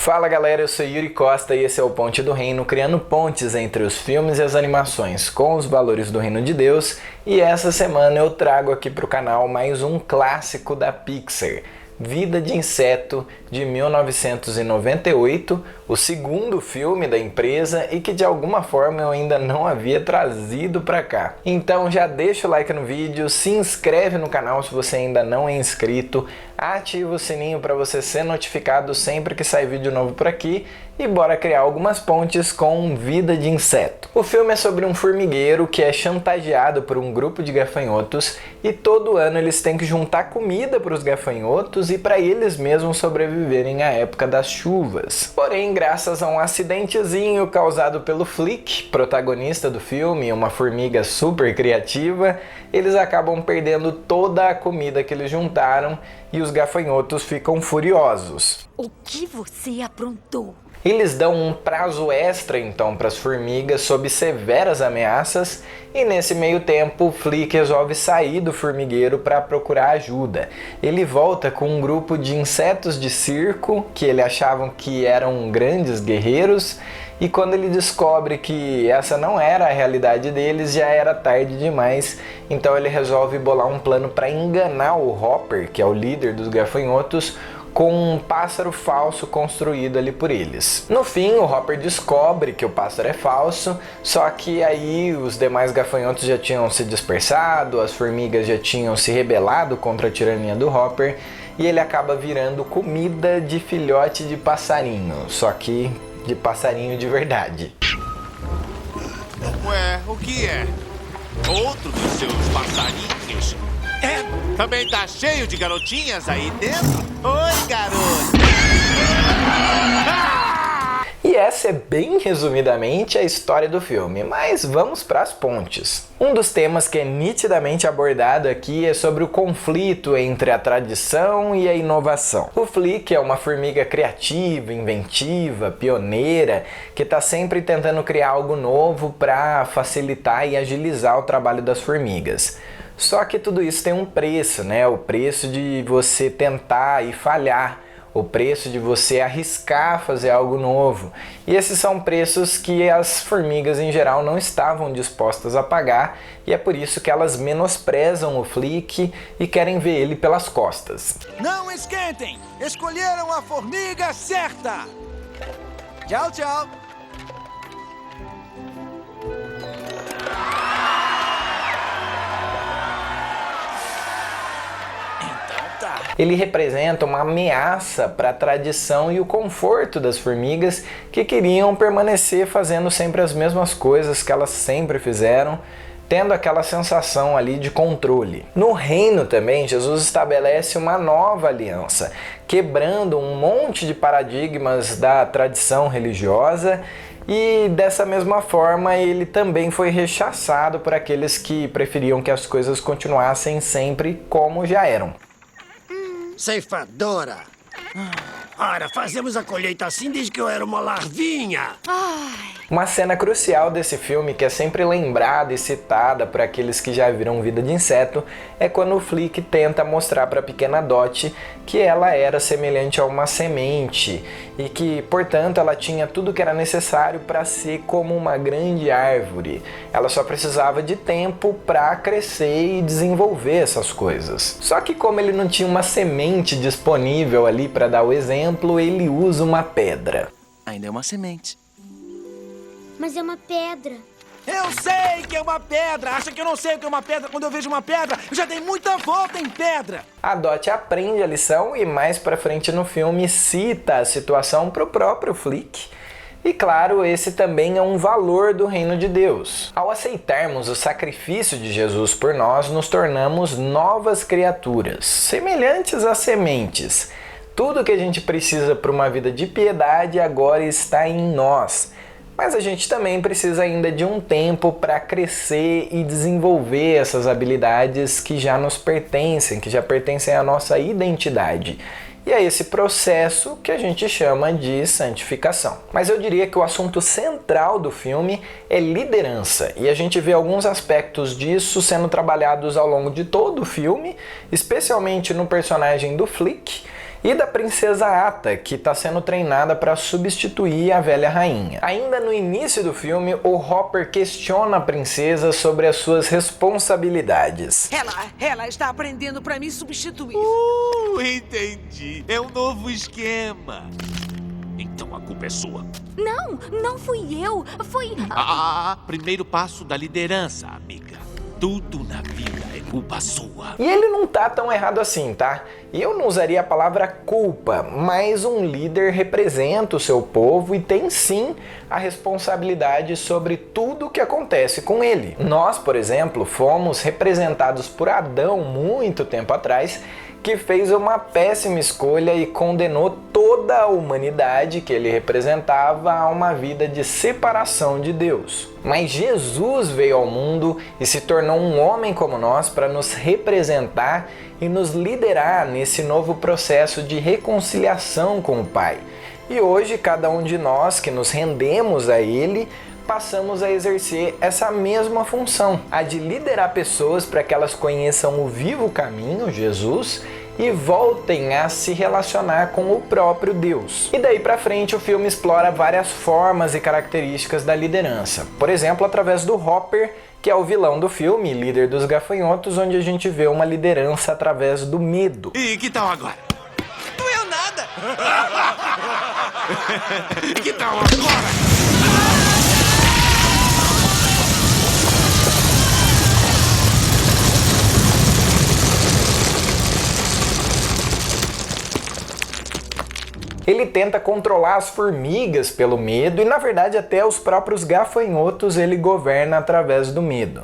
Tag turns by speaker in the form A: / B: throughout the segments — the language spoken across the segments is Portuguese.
A: Fala galera, eu sou Yuri Costa e esse é o Ponte do Reino, criando pontes entre os filmes e as animações com os valores do Reino de Deus. E essa semana eu trago aqui para o canal mais um clássico da Pixar, Vida de Inseto, de 1998, o segundo filme da empresa e que de alguma forma eu ainda não havia trazido para cá. Então já deixa o like no vídeo, se inscreve no canal se você ainda não é inscrito, ativa o sininho para você ser notificado sempre que sair vídeo novo por aqui e bora criar algumas pontes com Vida de Inseto. O filme é sobre um formigueiro que é chantageado por um grupo de gafanhotos e todo ano eles têm que juntar comida para os gafanhotos e para eles mesmos sobreviverem à época das chuvas. Porém, graças a um acidentezinho causado pelo Flick, protagonista do filme, uma formiga super criativa, eles acabam perdendo toda a comida que eles juntaram e os gafanhotos ficam furiosos.
B: O que você aprontou?
A: Eles dão um prazo extra então para as formigas sob severas ameaças e nesse meio tempo o Flick resolve sair do formigueiro para procurar ajuda. Ele volta com um grupo de insetos de circo que ele achavam que eram grandes guerreiros e quando ele descobre que essa não era a realidade deles já era tarde demais, então ele resolve bolar um plano para enganar o Hopper, que é o líder dos gafanhotos, com um pássaro falso construído ali por eles. No fim, o Hopper descobre que o pássaro é falso, só que aí os demais gafanhotos já tinham se dispersado, as formigas já tinham se rebelado contra a tirania do Hopper, e ele acaba virando comida de filhote de passarinho, só que de passarinho de verdade.
C: Ué, o que é? Outro dos seus passarinhos? Também tá cheio de garotinhas aí dentro? Oi, garoto!
A: E essa é bem resumidamente a história do filme, mas vamos para as pontes. Um dos temas que é nitidamente abordado aqui é sobre o conflito entre a tradição e a inovação. O Flick é uma formiga criativa, inventiva, pioneira, que está sempre tentando criar algo novo para facilitar e agilizar o trabalho das formigas. Só que tudo isso tem um preço, né? O preço de você tentar e falhar, o preço de você arriscar fazer algo novo. E esses são preços que as formigas em geral não estavam dispostas a pagar, e é por isso que elas menosprezam o Flick e querem ver ele pelas costas.
D: Não esquentem! Escolheram a formiga certa! Tchau, tchau!
A: Ele representa uma ameaça para a tradição e o conforto das formigas que queriam permanecer fazendo sempre as mesmas coisas que elas sempre fizeram, tendo aquela sensação ali de controle. No reino também, Jesus estabelece uma nova aliança, quebrando um monte de paradigmas da tradição religiosa, e dessa mesma forma ele também foi rechaçado por aqueles que preferiam que as coisas continuassem sempre como já eram.
E: Ceifadora! Ora, fazemos a colheita assim desde que eu era uma larvinha!
A: Uma cena crucial desse filme, que é sempre lembrada e citada por aqueles que já viram Vida de Inseto, é quando o Flick tenta mostrar para a pequena Dot que ela era semelhante a uma semente e que, portanto, ela tinha tudo que era necessário para ser como uma grande árvore. Ela só precisava de tempo para crescer e desenvolver essas coisas. Só que como ele não tinha uma semente disponível ali para dar o exemplo, ele usa uma pedra.
D: Ainda é uma semente.
B: Mas é uma pedra.
D: Eu sei que é uma pedra! Acha que eu não sei o que é uma pedra quando eu vejo uma pedra? Eu já dei muita volta em pedra!
A: A Dot aprende a lição e mais pra frente no filme cita a situação pro próprio Flick. E claro, esse também é um valor do reino de Deus. Ao aceitarmos o sacrifício de Jesus por nós, nos tornamos novas criaturas, semelhantes a sementes. Tudo que a gente precisa para uma vida de piedade agora está em nós. Mas a gente também precisa ainda de um tempo para crescer e desenvolver essas habilidades que já nos pertencem, que já pertencem à nossa identidade. E é esse processo que a gente chama de santificação. Mas eu diria que o assunto central do filme é liderança, e a gente vê alguns aspectos disso sendo trabalhados ao longo de todo o filme, especialmente no personagem do Flick, e da princesa Ata, que está sendo treinada para substituir a velha rainha. Ainda no início do filme, o Hopper questiona a princesa sobre as suas responsabilidades.
F: Ela está aprendendo para me substituir.
C: Entendi. É um novo esquema. Então a culpa é sua.
B: Não fui eu. Foi...
C: Primeiro passo da liderança, amiga. Tudo na vida é culpa sua.
A: E ele não tá tão errado assim, tá? E eu não usaria a palavra culpa, mas um líder representa o seu povo e tem sim a responsabilidade sobre tudo o que acontece com ele. Nós, por exemplo, fomos representados por Adão muito tempo atrás, que fez uma péssima escolha e condenou toda a humanidade que ele representava a uma vida de separação de Deus. Mas Jesus veio ao mundo e se tornou um homem como nós para nos representar e nos liderar nesse novo processo de reconciliação com o Pai. E hoje, cada um de nós que nos rendemos a Ele, passamos a exercer essa mesma função, a de liderar pessoas para que elas conheçam o vivo caminho, Jesus, e voltem a se relacionar com o próprio Deus. E daí pra frente o filme explora várias formas e características da liderança. Por exemplo, através do Hopper, que é o vilão do filme, líder dos gafanhotos, onde a gente vê uma liderança através do medo.
C: E que tal agora?
F: Doeu nada.
C: Que tal agora?
A: Ele tenta controlar as formigas pelo medo e, na verdade, até os próprios gafanhotos ele governa através do medo.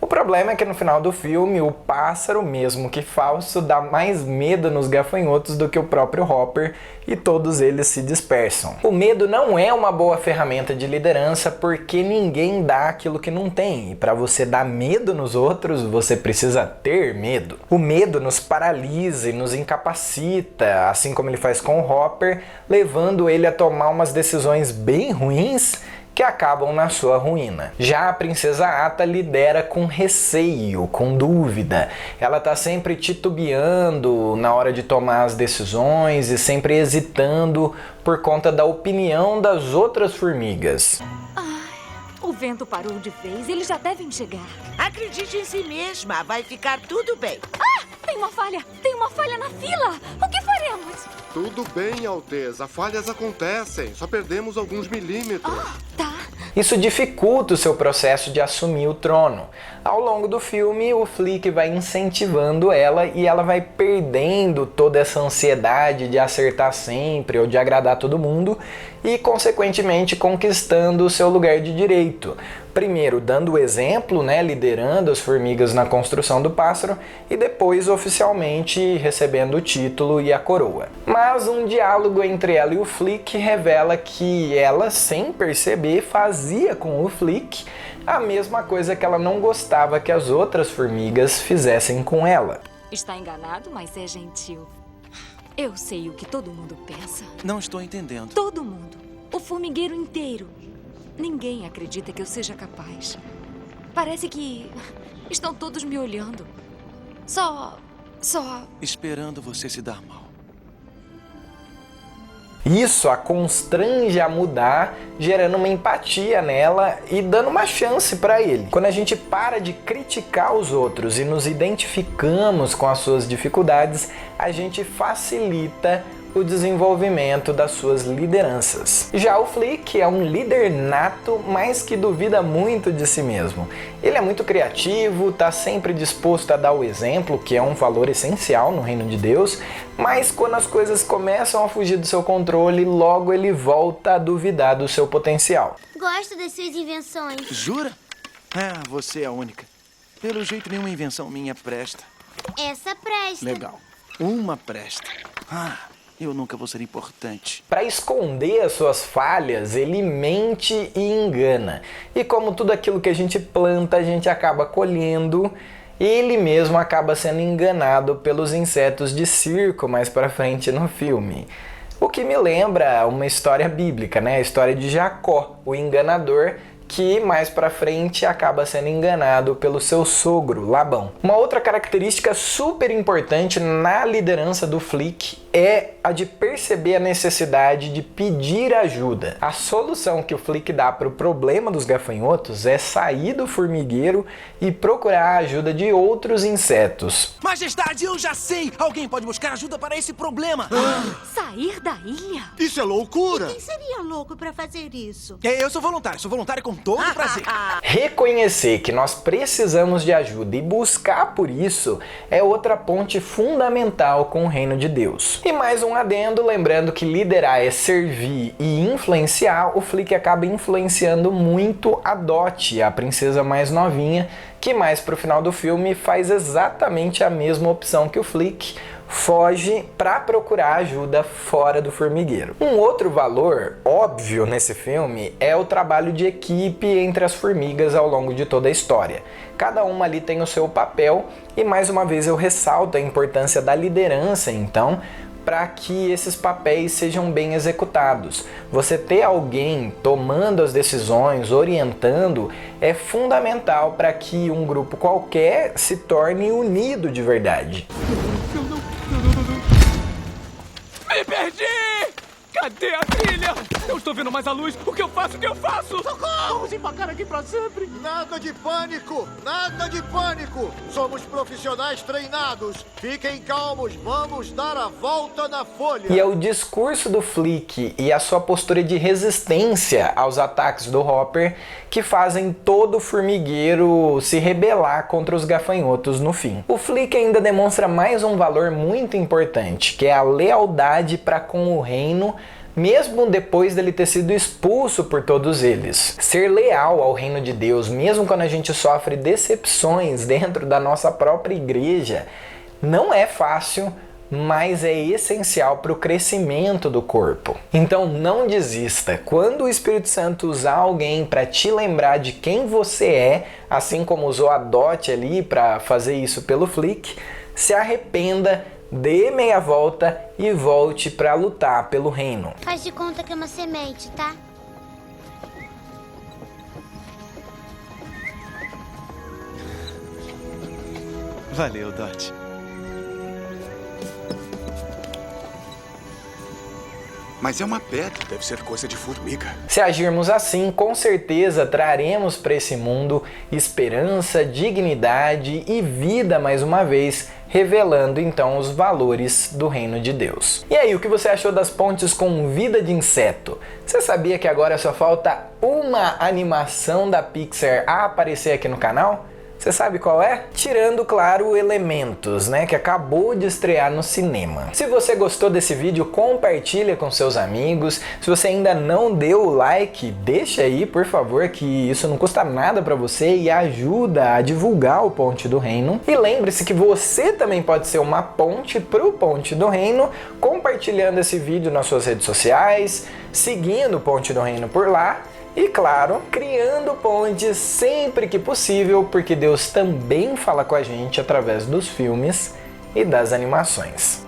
A: O problema é que no final do filme, o pássaro, mesmo que falso, dá mais medo nos gafanhotos do que o próprio Hopper e todos eles se dispersam. O medo não é uma boa ferramenta de liderança porque ninguém dá aquilo que não tem. E para você dar medo nos outros, você precisa ter medo. O medo nos paralisa e nos incapacita, assim como ele faz com o Hopper, levando ele a tomar umas decisões bem ruins que acabam na sua ruína. Já a princesa Ata lidera com receio, com dúvida. Ela tá sempre titubeando na hora de tomar as decisões e sempre hesitando por conta da opinião das outras formigas.
B: O vento parou de vez, eles já devem chegar.
F: Acredite em si mesma, vai ficar tudo bem.
B: Tem uma falha na fila. O que faremos?
G: Tudo bem, Alteza. Falhas acontecem. Só perdemos alguns milímetros.
B: Tá.
A: Isso dificulta o seu processo de assumir o trono. Ao longo do filme, o Flick vai incentivando ela e ela vai perdendo toda essa ansiedade de acertar sempre ou de agradar todo mundo e, consequentemente, conquistando o seu lugar de direito. Primeiro, dando o exemplo, liderando as formigas na construção do pássaro e depois, oficialmente, recebendo o título e a coroa. Mas um diálogo entre ela e o Flick revela que ela, sem perceber, fazia com o Flick a mesma coisa que ela não gostava que as outras formigas fizessem com ela.
B: Está enganado, mas é gentil. Eu sei o que todo mundo pensa.
D: Não estou entendendo.
B: Todo mundo. O formigueiro inteiro. Ninguém acredita que eu seja capaz. Parece que estão todos me olhando. Só...
D: Esperando você se dar mal.
A: Isso a constrange a mudar, gerando uma empatia nela e dando uma chance para ele. Quando a gente para de criticar os outros e nos identificamos com as suas dificuldades, a gente facilita o desenvolvimento das suas lideranças. Já o Flick é um líder nato, mas que duvida muito de si mesmo. Ele é muito criativo, está sempre disposto a dar o exemplo, que é um valor essencial no reino de Deus, mas quando as coisas começam a fugir do seu controle, logo ele volta a duvidar do seu potencial.
B: Gosto das suas invenções.
D: Jura? Você é a única. Pelo jeito, nenhuma invenção minha presta.
B: Essa presta.
D: Legal. Uma presta. Eu nunca vou ser importante.
A: Para esconder as suas falhas, ele mente e engana. E como tudo aquilo que a gente planta, a gente acaba colhendo, ele mesmo acaba sendo enganado pelos insetos de circo mais para frente no filme. O que me lembra uma história bíblica, a história de Jacó, o enganador, que mais pra frente acaba sendo enganado pelo seu sogro, Labão. Uma outra característica super importante na liderança do Flick é a de perceber a necessidade de pedir ajuda. A solução que o Flick dá para o problema dos gafanhotos é sair do formigueiro e procurar a ajuda de outros insetos.
D: Majestade, eu já sei! Alguém pode buscar ajuda para esse problema.
B: Sair da ilha?
H: Isso é loucura!
F: Quem seria louco pra fazer isso?
D: Eu sou voluntário com todo prazer.
A: Reconhecer que nós precisamos de ajuda e buscar por isso é outra ponte fundamental com o reino de Deus. E mais um adendo, lembrando que liderar é servir e influenciar, o Flick acaba influenciando muito a Dot, a princesa mais novinha, que mais pro final do filme faz exatamente a mesma opção que o Flick, foge para procurar ajuda fora do formigueiro. Um outro valor óbvio nesse filme é o trabalho de equipe entre as formigas ao longo de toda a história. Cada uma ali tem o seu papel e mais uma vez eu ressalto a importância da liderança, então, para que esses papéis sejam bem executados. Você ter alguém tomando as decisões, orientando, é fundamental para que um grupo qualquer se torne unido de verdade.
I: Me perdi! Cadê a trilha? Não estou vendo mais a luz. O que eu faço? O que eu faço?
H: Vamos empacar aqui pra sempre! Nada de pânico! Nada de pânico! Somos profissionais treinados! Fiquem calmos, vamos dar a volta na folha!
A: E é o discurso do Flick e a sua postura de resistência aos ataques do Hopper que fazem todo o formigueiro se rebelar contra os gafanhotos no fim. O Flick ainda demonstra mais um valor muito importante, que é a lealdade para com o reino, mesmo depois dele ter sido expulso por todos eles. Ser leal ao reino de Deus, mesmo quando a gente sofre decepções dentro da nossa própria igreja, não é fácil, mas é essencial para o crescimento do corpo. Então não desista. Quando o Espírito Santo usar alguém para te lembrar de quem você é, assim como usou a Dot ali para fazer isso pelo Flick, se arrependa, dê meia volta e volte para lutar pelo reino.
J: Faz de conta que é uma semente, tá?
I: Valeu, Dot.
H: Mas é uma pedra. Deve ser coisa de formiga.
A: Se agirmos assim, com certeza traremos para esse mundo esperança, dignidade e vida mais uma vez, revelando então os valores do reino de Deus. E aí, o que você achou das pontes com vida de inseto? Você sabia que agora só falta uma animação da Pixar a aparecer aqui no canal? Você sabe qual é? Tirando, claro, Elementos, né, que acabou de estrear no cinema. Se você gostou desse vídeo, compartilha com seus amigos. Se você ainda não deu o like, deixa aí, por favor, que isso não custa nada para você e ajuda a divulgar o Ponte do Reino. E lembre-se que você também pode ser uma ponte pro Ponte do Reino, compartilhando esse vídeo nas suas redes sociais, seguindo o Ponte do Reino por lá. E claro, criando pontes sempre que possível, porque Deus também fala com a gente através dos filmes e das animações.